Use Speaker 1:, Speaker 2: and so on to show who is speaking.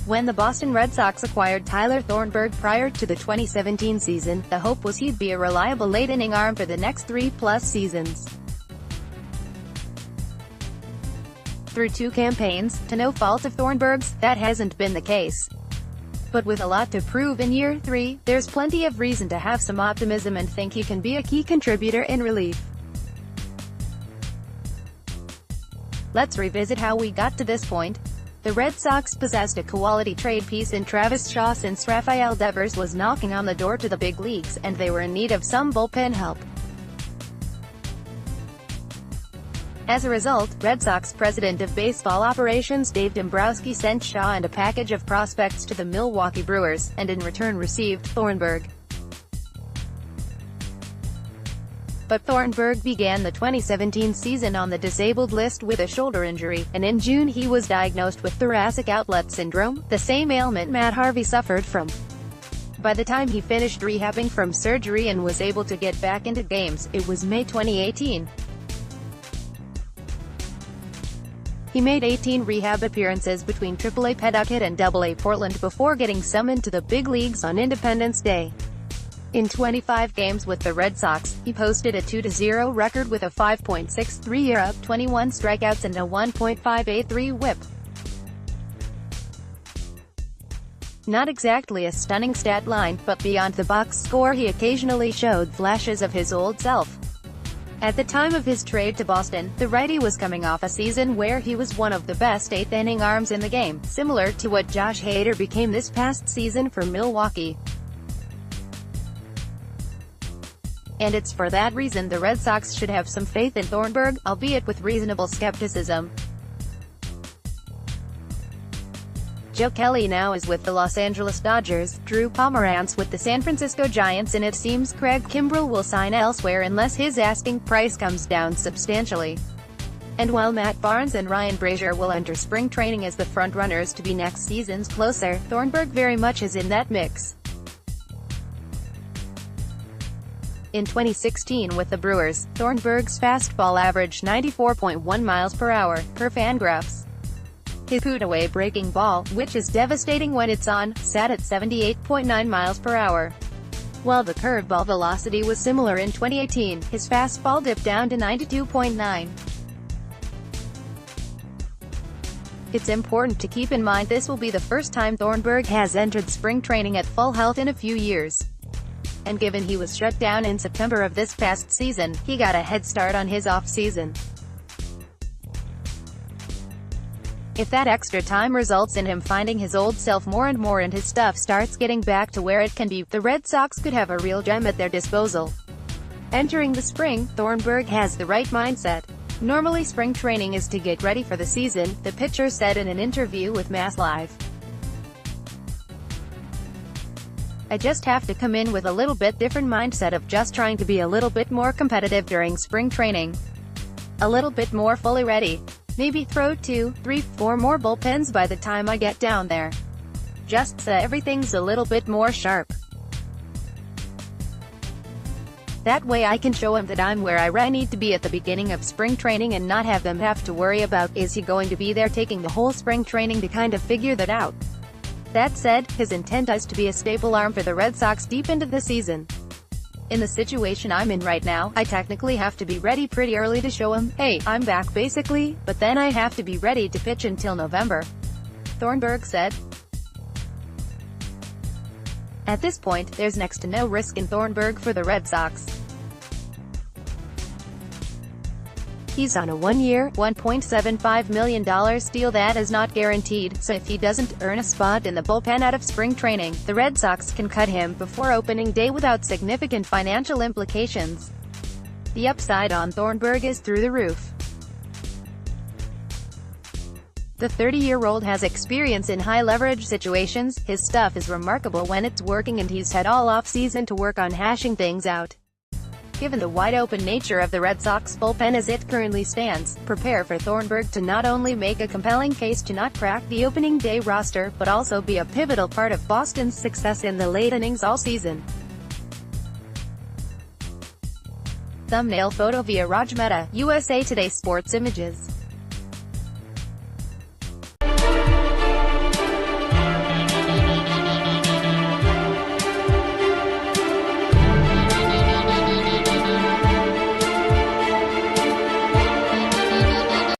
Speaker 1: When the Boston Red Sox acquired Tyler Thornburg prior to the 2017 season, the hope was he'd be a reliable late-inning arm for the next 3+ seasons. Through 2 campaigns, to no fault of Thornburg's, that hasn't been the case. But with a lot to prove in year 3, there's plenty of reason to have some optimism and think he can be a key contributor in relief. Let's revisit how we got to this point. The Red Sox possessed a quality trade piece in Travis Shaw since Rafael Devers was knocking on the door to the big leagues, and they were in need of some bullpen help. As a result, Red Sox president of baseball operations Dave Dombrowski sent Shaw and a package of prospects to the Milwaukee Brewers, and in return received Thornburg. But Thornburg began the 2017 season on the disabled list with a shoulder injury, and in June he was diagnosed with thoracic outlet syndrome, the same ailment Matt Harvey suffered from. By the time he finished rehabbing from surgery and was able to get back into games, it was May 2018. He made 18 rehab appearances between AAA Pawtucket and AA Portland before getting summoned to the big leagues on Independence Day. In 25 games with the Red Sox, he posted a 2-0 record with a 5.63 ERA, 21 strikeouts and a 1.583 WHIP. Not exactly a stunning stat line, but beyond the box score he occasionally showed flashes of his old self. At the time of his trade to Boston, the righty was coming off a season where he was one of the best 8th-inning arms in the game, similar to what Josh Hader became this past season for Milwaukee. And it's for that reason the Red Sox should have some faith in Thornburg, albeit with reasonable skepticism. Joe Kelly now is with the Los Angeles Dodgers, Drew Pomeranz with the San Francisco Giants, and it seems Craig Kimbrell will sign elsewhere unless his asking price comes down substantially. And while Matt Barnes and Ryan Brazier will enter spring training as the front-runners to be next season's closer, Thornburg very much is in that mix. In 2016 with the Brewers, Thornburg's fastball averaged 94.1 miles per hour, per Fangraphs. His put-away breaking ball, which is devastating when it's on, sat at 78.9 miles per hour. While the curveball velocity was similar in 2018, his fastball dipped down to 92.9. It's important to keep in mind this will be the first time Thornburg has entered spring training at full health in a few years. And given he was shut down in September of this past season, he got a head start on his off-season. If that extra time results in him finding his old self more and more and his stuff starts getting back to where it can be, the Red Sox could have a real gem at their disposal. Entering the spring, Thornburg has the right mindset. Normally spring training is to get ready for the season, the pitcher said in an interview with Mass Live. I just have to come in with a little bit different mindset of just trying to be a little bit more competitive during spring training. A little bit more fully ready. Maybe throw 2, 3, 4 more bullpens by the time I get down there. Just so everything's a little bit more sharp. That way I can show him that I'm where I need to be at the beginning of spring training and not have them have to worry about, is he going to be there taking the whole spring training to kind of figure that out. That said, his intent is to be a staple arm for the Red Sox deep into the season. In the situation I'm in right now, I technically have to be ready pretty early to show him, hey, I'm back basically, but then I have to be ready to pitch until November, Thornburg said. At this point, there's next to no risk in Thornburg for the Red Sox. He's on a 1-year, $1.75 million deal that is not guaranteed, so if he doesn't earn a spot in the bullpen out of spring training, the Red Sox can cut him before opening day without significant financial implications. The upside on Thornburg is through the roof. The 30-year-old has experience in high-leverage situations, his stuff is remarkable when it's working, and he's had all off-season to work on hashing things out. Given the wide-open nature of the Red Sox bullpen as it currently stands, prepare for Thornburg to not only make a compelling case to not crack the opening day roster, but also be a pivotal part of Boston's success in the late innings all season. Thumbnail photo via Raj Mehta, USA Today Sports Images.